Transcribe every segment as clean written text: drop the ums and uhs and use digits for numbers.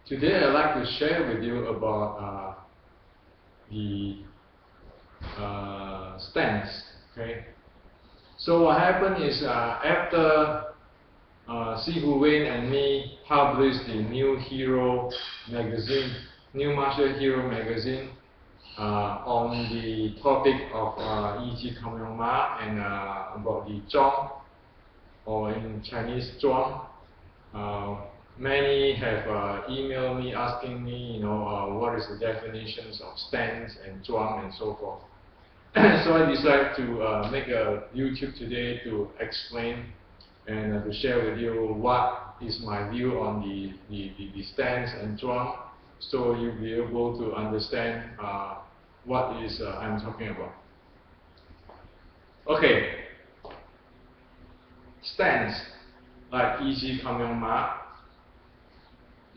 today I'd like to share with you about the stance. Okay. So what happened is after Sifu Wayne and me published the New Hero magazine, New Martial Hero magazine, on the topic of Yi Kang Ma and about the Zhuang, or in Chinese Zhuang. Many have emailed me asking me, what is the definitions of stance and Zhuang and so forth. So I decided to make a YouTube today to explain and to share with you what is my view on the stance and Zhuang, so you'll be able to understand what is I'm talking about. Okay, stance, like Yi Kang Ma.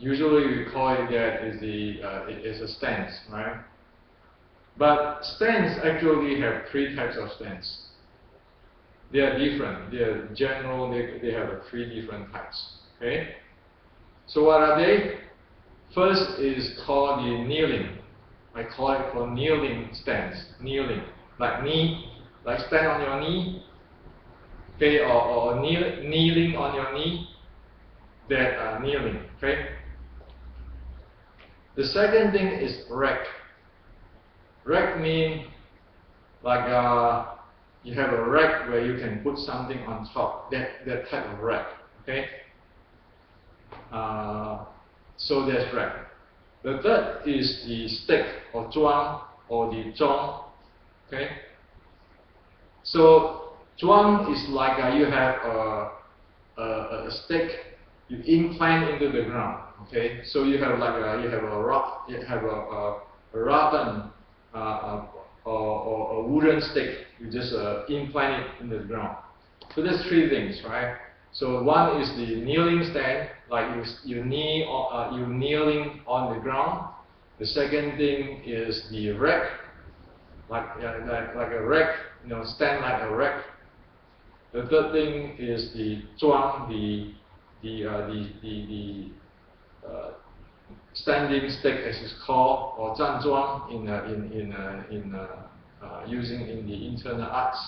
Usually we call it that is a stance, right? But stance actually have three types of stance. They are different. They are general. They have three different types. Okay. So what are they? First is called the kneeling. I call it for kneeling stance. Kneeling, like knee, like stand on your knee. Okay, or kneeling on your knee. That kneeling. Okay. The second thing is rack. Rack means like you have a rack where you can put something on top. That type of rack. Okay. So that's rack. The third is the stick or zhuang or the zhong. Okay. So zhuang is like you have a stick you implant into the ground. Okay. So you have like you have a rock, you have a rattan or a wooden stick. You just implant it in the ground. So there's three things, right? So one is the kneeling stand, like you knee or you kneeling on the ground. The second thing is the rack, like a rack, stand like a rack. The third thing is the zhuang, the standing stick, as it's called, or zhan zhuang using in the internal arts.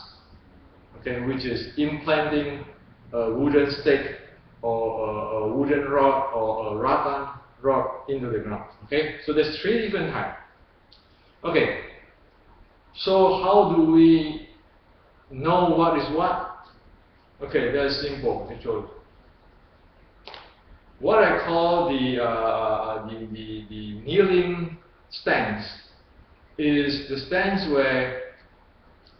Okay, which is implanting a wooden stick or a wooden rod or a rattan rod into the ground. Okay, so there's three different types. Okay, so how do we know what is what? Okay, very simple actually. What I call the kneeling stance is the stance where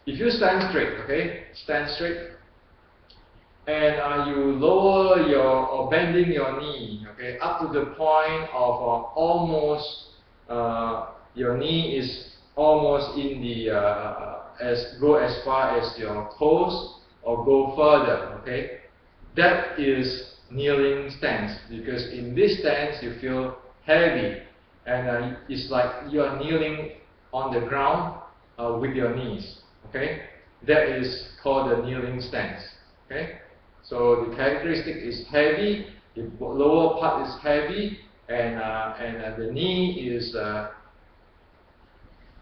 if you stand straight, okay, stand straight, and you lower or bending your knee, okay, up to the point of almost your knee is almost in the go as far as your toes or go further, okay. That is kneeling stance, because in this stance you feel heavy, and it's like you are kneeling on the ground with your knees. Okay, that is called the kneeling stance. Okay, so the characteristic is heavy. The lower part is heavy, and the knee is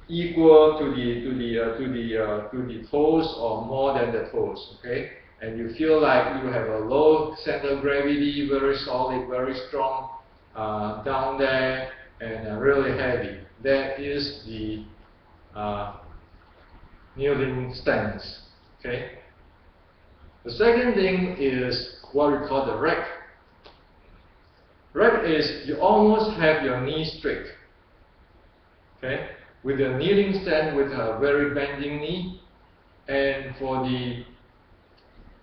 equal to the toes or more than the toes. Okay, and you feel like you have a low center of gravity, very solid, very strong down there, and really heavy. That is the kneeling stance. Okay. The second thing is what we call the rack. Rack is you almost have your knee straight. Okay, with a kneeling stand with a very bending knee, and for the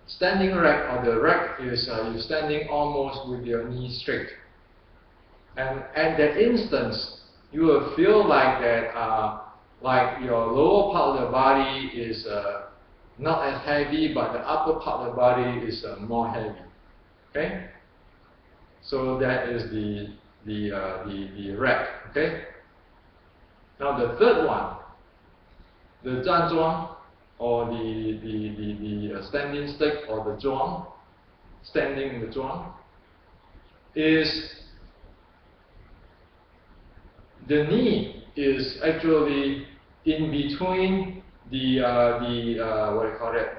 standing rack, or the rack is you're standing almost with your knee straight. And at that instance, you will feel like that. Like your lower part of the body is not as heavy, but the upper part of the body is more heavy. Okay, so that is the rack. Okay. Now the third one, the zhan zhuang, or the standing stick, or the zhuang, standing in the zhuang. is the knee is actually in between the what do you call it,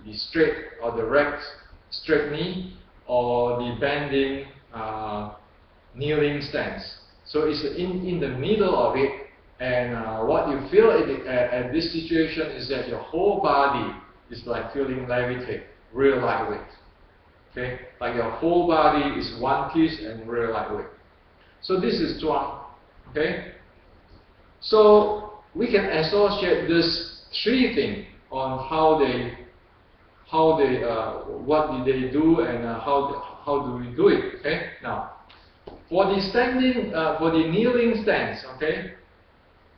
the straight or the straight knee, or the bending kneeling stance. So it's in the middle of it, and what you feel at this situation is that your whole body is like feeling levitate, real lightweight. Okay, like your whole body is one piece and real lightweight. So this is zhuang. Okay, so we can associate this three things on what did they do, and how do we do it. Okay, now for the standing, for the kneeling stance, okay,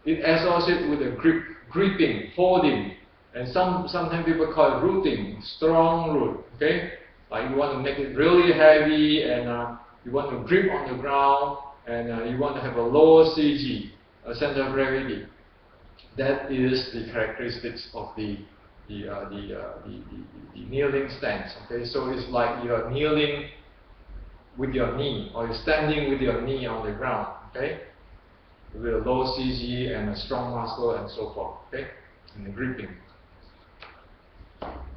it associates with the gripping, holding, and sometimes people call it rooting, strong root. Okay, like you want to make it really heavy, and you want to grip on the ground, and you want to have a lower CG, center of gravity. That is the characteristics of the kneeling stance. Okay, so it's like you are kneeling with your knee, or you're standing with your knee on the ground. Okay, with a low CG and a strong muscle and so forth. Okay, and the gripping.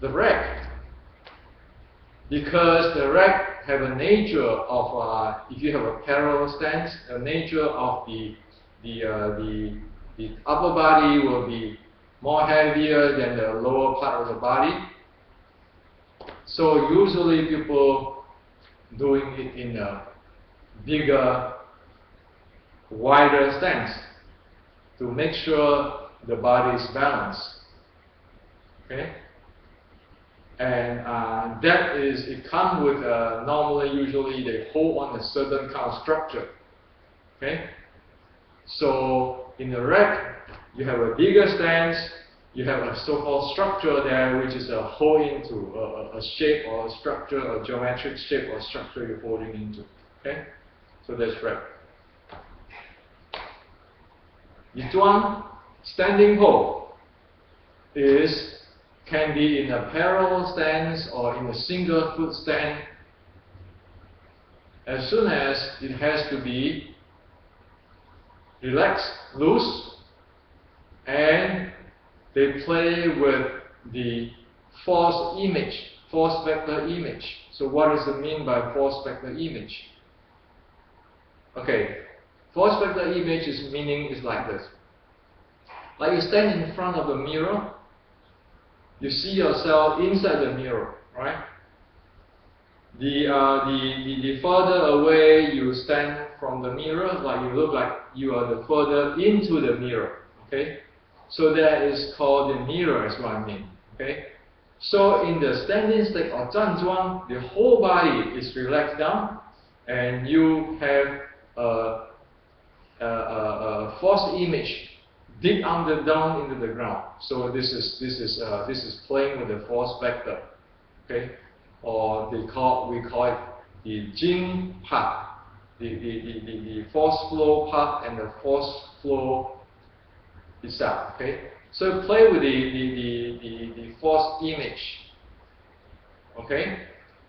The rack, because the rack have a nature of if you have a parallel stance, the nature of the upper body will be more heavier than the lower part of the body. So usually people doing it in a bigger, wider stance to make sure the body is balanced. Okay, and that is, it comes with normally, usually they hold on a certain kind of structure. Okay, so in the rack you have a bigger stance, you have a so-called structure there, which is a hold into a shape or a structure, a geometric shape or structure you're holding into. Okay, so that's rack. The zhuang, standing pose, can be in a parallel stance or in a single foot stand, as soon as it has to be relaxed, loose, and they play with the force image, force vector image. So what does it mean by force vector image? Okay, force vector image meaning is like this. Like you stand in front of the mirror, you see yourself inside the mirror, right? The further away you stand from the mirror, like you look like you are the further into the mirror. Okay, so that is called the mirror, is what I mean. Okay, so in the standing state or zhan zhuang, the whole body is relaxed down, and you have a force image deep down into the ground. So this is playing with the force vector. Okay, or we call it the Jing part, the force flow part and the force flow itself. Okay, so play with the force image. Okay,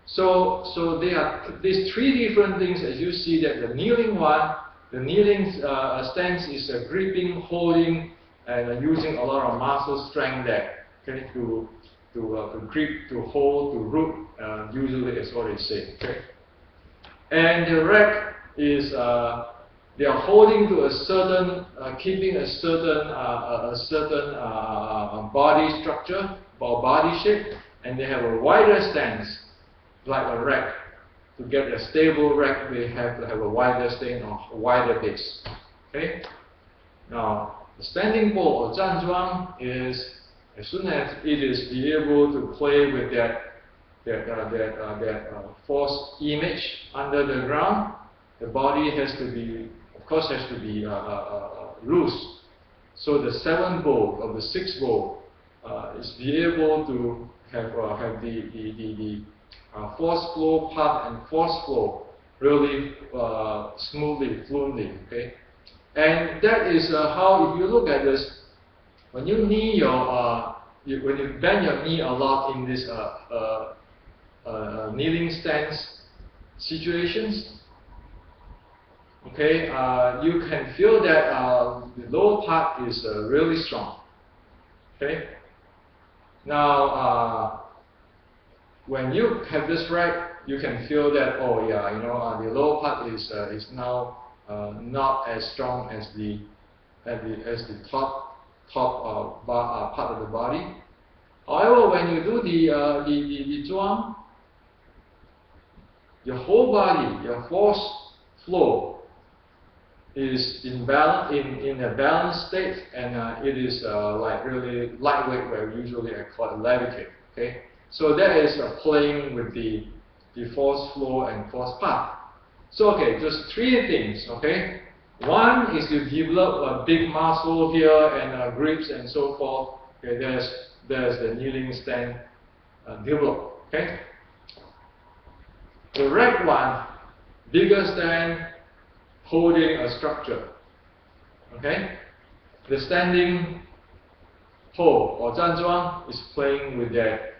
so there are these three different things. As you see that the kneeling one, the kneeling stance is gripping, holding, and using a lot of muscle strength there. Okay, to grip, to hold, to root. Usually that's what they say. Okay, and the rack is they are holding to a certain, keeping a certain body structure or body shape, and they have a wider stance like a rack. To get a stable rack, they have to have a wider stance or a wider base. Okay. Now the standing pose or zhan zhuang is, as soon as it is be able to play with that force image under the ground, the body has to be, of course, has to be loose. So the 7th bow or the 6th bow is be able to have the force flow part and force flow really smoothly, fluently. Okay, and that is how, if you look at this, when you knee when you bend your knee a lot in this kneeling stance situations, okay, you can feel that the lower part is really strong. Okay. Now, when you have this rack, you can feel that, oh yeah, you know, the lower part is now not as strong as the top part of the body. However, when you do the zhuang, your whole body, your force flow is in a balanced state, and it is like really lightweight, where usually I call it levitate. Okay, so that is playing with the force flow and force path. So okay, just three things. Okay, one is to develop a big muscle here and grips and so forth. Okay, there's the kneeling stand develop. Okay, the right one, bigger stand, holding a structure. Okay, the standing pole or 站桩 is playing with that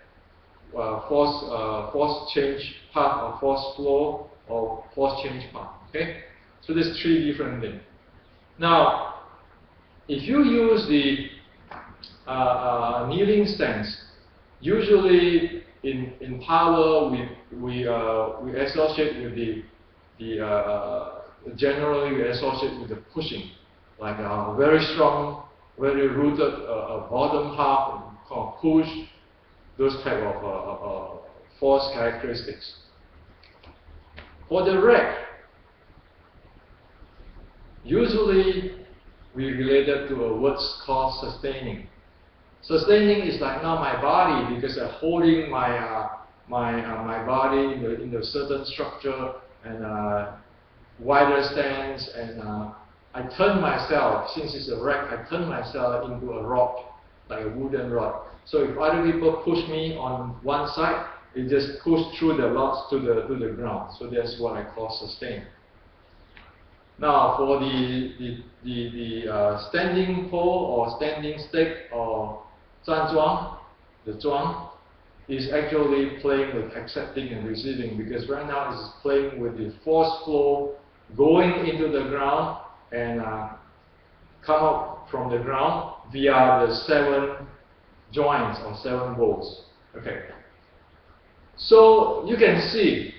force change path or force flow or force change path. Okay, so there's three different things. Now, if you use the kneeling stance, usually in power we associate with generally we associate with the pushing, like a very strong, very rooted bottom half called push, those type of force characteristics. For the rack, usually we relate it to a word called sustaining. Sustaining is like now my body, because I'm holding my my body in a certain structure and wider stance, and I turn myself, since it's a rack, I turn myself into a rod, like a wooden rod. So if other people push me on one side, it just pushes through the rods to the ground. So that's what I call sustain. Now for the standing pole or standing stick or 站桩, the 桩 is actually playing with accepting and receiving, because right now it's playing with the force flow going into the ground and come up from the ground via the 7 joints or 7 bolts. Okay. So you can see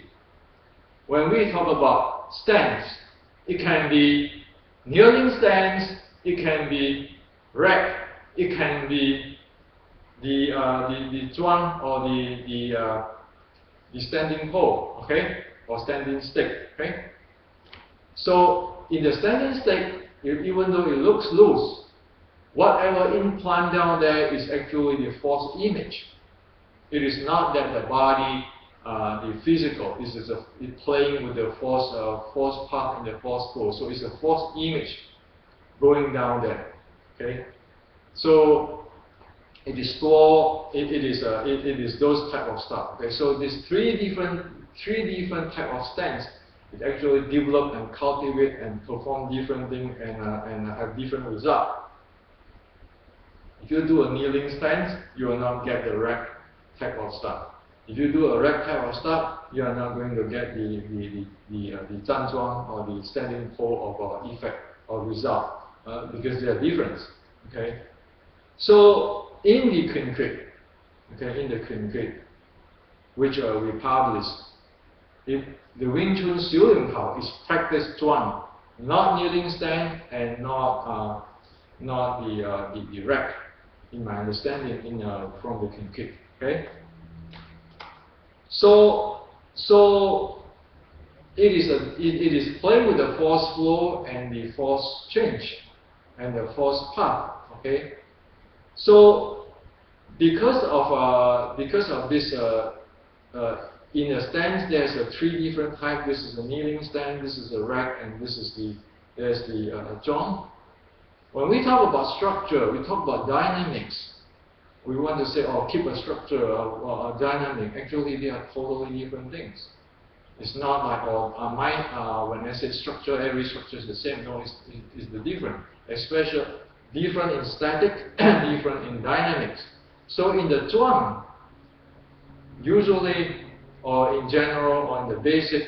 when we talk about stance, it can be kneeling stance, it can be rack, it can be the zhuang or the standing pole, okay, or standing stick, okay. So in the standing stick, even though it looks loose, whatever implant down there is actually the force image. It is not that the body, the physical, is playing with the force path and the force flow. So it's a force image going down there. Okay, so it is floor. It is those type of stuff. Okay, so these three different type of stance. It actually develop and cultivate and perform different things and have different results. If you do a kneeling stance, you will not get the rack type of stuff. If you do a rack type of stuff, you are not going to get the 站桩 or the standing pole of effect or result because they are different. Okay, so in the concrete, which we published, the Wing Chun Xiuling Hao is practice 桩, not kneeling stand and not the rack, in my understanding from the concrete. Okay, so it is playing with the force flow and the force change and the force path. Okay, so because of this in a stance, there's three different types. This is a kneeling stand, this is a rack, and there's the zhuang. When we talk about structure, we talk about dynamics. We want to say, oh, keep a structure or dynamic. Actually, they are totally different things. It's not like, oh, when I say structure, every structure is the same. No, it's the different. Especially different in static, different in dynamics. So in the zhuang, usually or in general on the basic,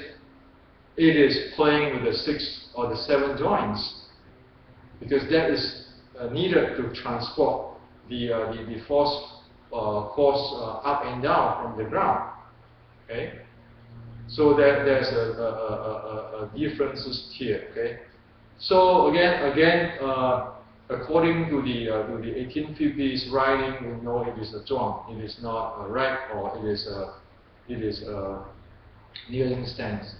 it is playing with the 6 or the 7 joints, because that is needed to transport the force up and down from the ground. Okay, so that there's a differences here. Okay, so again, according to the 1850s writing, we know it is a zhuang. It is not a rack, or it is a kneeling stance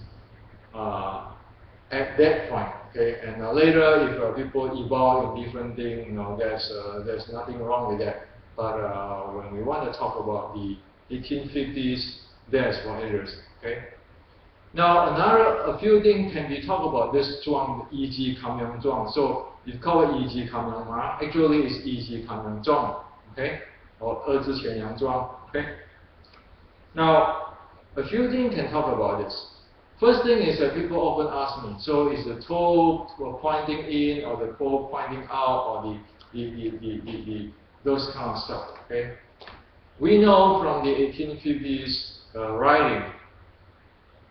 at that point. Okay, and later, if people evolve in different things, there's nothing wrong with that. But when we want to talk about the 1850s, that's what it is. Okay. Now a few things can be talked about this zhuang, Yi Kam Yang zhuang. So you call it Yi Kam Yang Ma. Actually, it's Yi Kam Yang zhuang. Okay, or Zhi Qian Yang zhuang. Okay. Now a few things can talk about this. First thing is that people often ask me, so is the toe pointing in, or the toe pointing out, or those kind of stuff. Okay, we know from the 1850s writing,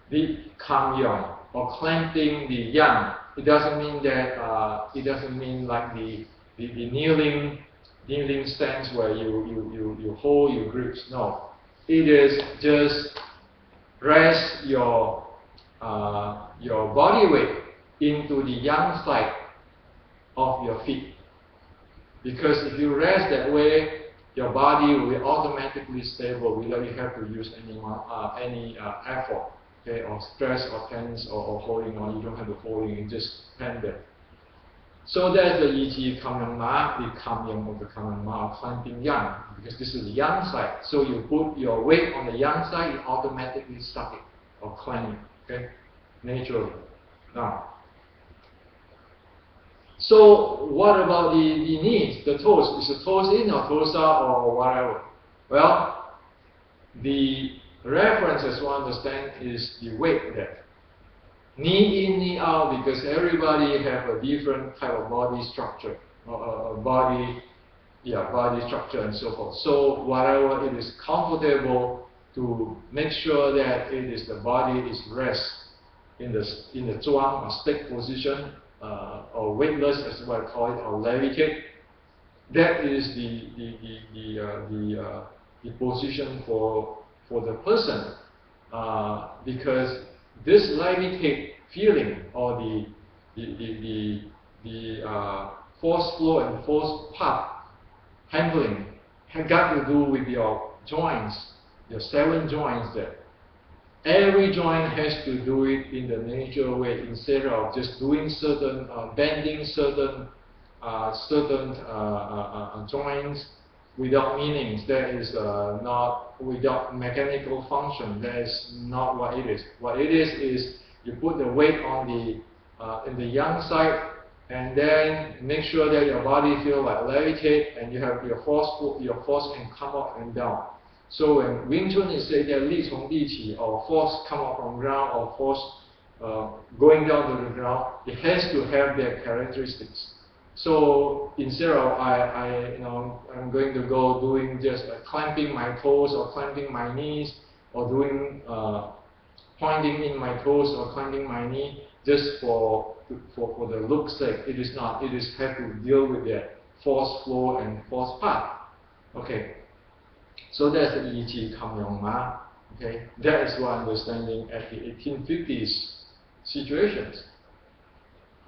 the kam yang, or clamping the yang. It doesn't mean that it doesn't mean like the kneeling stance where you hold your grips. No, it is just rest your body weight into the yang side of your feet. Because if you rest that way, your body will be automatically stable without you have to use any effort, okay, or stress or tense or holding on. You don't have to holding, you just stand there. So that's the Yi Kam Yang Ma, the Kam Yang of the Kam Yang Ma, clamping yang, because this is the yang side. So you put your weight on the yang side, it automatically suck it or clamp it, okay, naturally. Now, so what about the knees, the toes? Is the toes in or toes out or whatever? Well, the reference, as one understand, is the weight there. Knee in, knee out, because everybody have a different type of body structure, body structure and so forth. So whatever it is comfortable to make sure that it is the body is rest in the zhuang or stick position, or weightless as what I call it, or levitate. That is the position for the person, because this levitate feeling, or the force flow and force path handling, has got to do with your joints, your 7 joints there. Every joint has to do it in the natural way, instead of just doing certain bending certain joints without meanings. That is not without mechanical function. That is not what it is. What it is you put the weight on in the yang side, and then make sure that your body feel like levitate, and you have your force can come up and down. So when Wing Chun is said that 力从地起, or force come up from ground, or force going down to the ground, it has to have their characteristics. So instead of I'm going to go doing just clamping my toes or clamping my knees, or doing pointing in my toes or clamping my knee just for the look's sake. It is not. It is have to deal with the force flow and force path. Okay. So that's the Yi Kam Yang Ma. Okay, that is what understanding at the 1850s situations.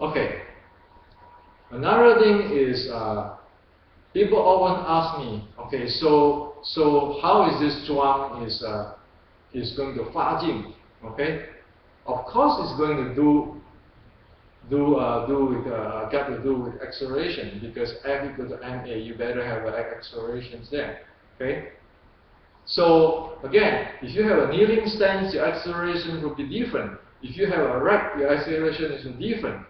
Okay. Another thing is people often ask me, okay, so how is this zhuang is going to fa jing? Okay, of course it's going to got to do with acceleration, because F equal to ma, you better have accelerations there. Okay. So again, if you have a kneeling stance, your acceleration will be different. If you have a rack, your acceleration is different.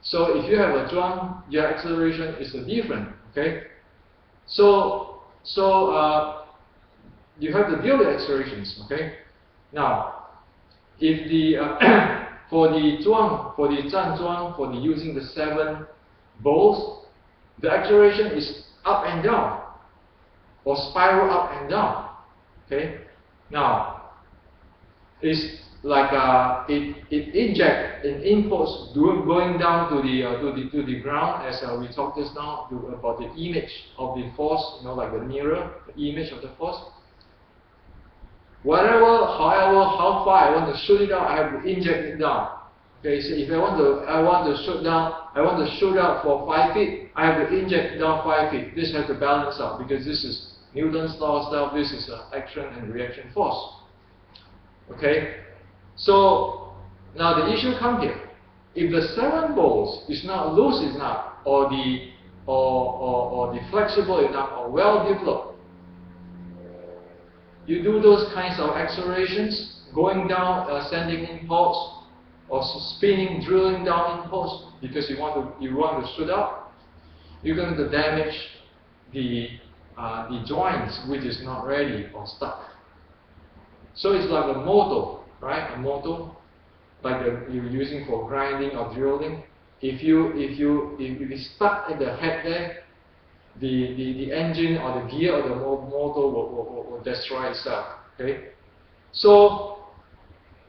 So if you have a zhuang, your acceleration is different. Okay. So you have to deal with accelerations. Okay. Now, if the for the zhuang, for the zhan zhuang, for the using the 7 bowls, the acceleration is up and down, or spiral up and down. Okay. Now, is like it inject an impulse going down to the ground, as we talked just now about the image of the force, like the mirror, the image of the force. Whatever, however, how far I want to shoot it out, I have to inject it down. Okay, so if I want to shoot out for 5 feet, I have to inject down 5 feet. This has to balance out because this is Newton's law stuff. This is action and reaction force. Okay, so now the issue comes here. If the 7 bolts is not loose enough, or the flexible enough, or well developed, you do those kinds of accelerations, going down, sending impulse, or spinning, drilling down impulse, because you want to shoot up, you're going to damage the joints which is not ready or stuck. So it's like a motor, right? A motor, like you're using for grinding or drilling. If it's stuck at the head there, the engine or the gear or the motor will destroy itself. Okay, so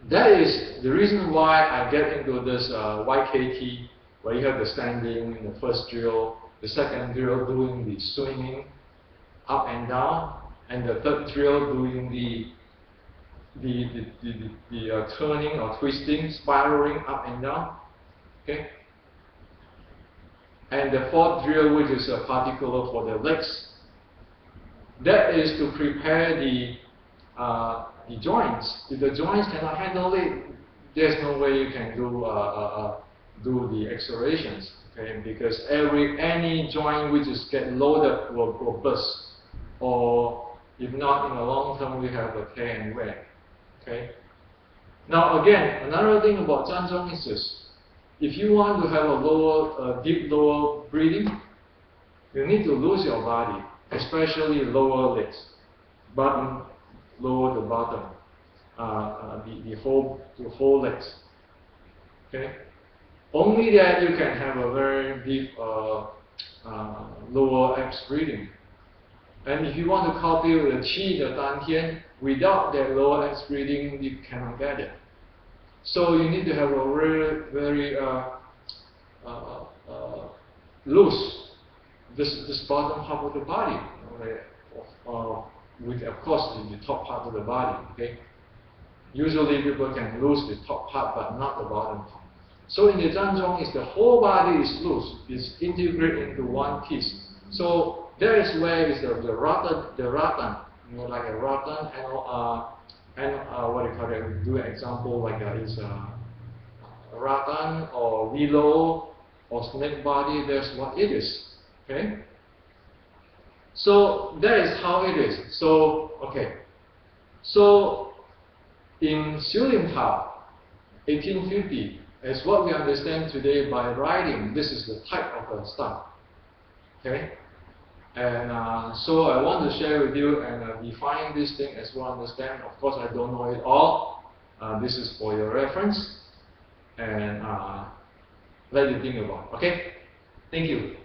that is the reason why I get into this YKT, where you have the standing in the first drill, the second drill doing the swinging up and down, and the third drill doing the turning or twisting, spiraling up and down. Okay. And the fourth drill, which is particular for the legs, that is to prepare the joints. If the joints cannot handle it, there's no way you can do the accelerations. Okay, because any joint which is get loaded will burst, or if not, in the long term we have a tear and wear. Okay. Now again, another thing about Zhanzhong is this. If you want to have a deep lower breathing, you need to lose your body, especially lower legs, bottom, lower the bottom, the whole legs. Okay. Only that you can have a very deep lower abs breathing. And if you want to cultivate the qi, the dantian, without that lower abs breathing, you cannot get it. So you need to have a very loose this bottom half of the body, with of course the top part of the body. Okay. Usually people can lose the top part, but not the bottom part. So in the Zhanzhong, is the whole body is loose, it's integrated into one piece. So that is where is the ratan, like a ratan, and what do you call it? Do an example like is a ratan or willow or snake body. That's what it is. Okay. So that is how it is. So okay. So in Xu Tao, 1850, as what we understand today by writing, this is the type of stuff. Okay. And so I want to share with you and define this thing as well understand. Of course, I don't know it all. This is for your reference, and let you think about. Okay, thank you.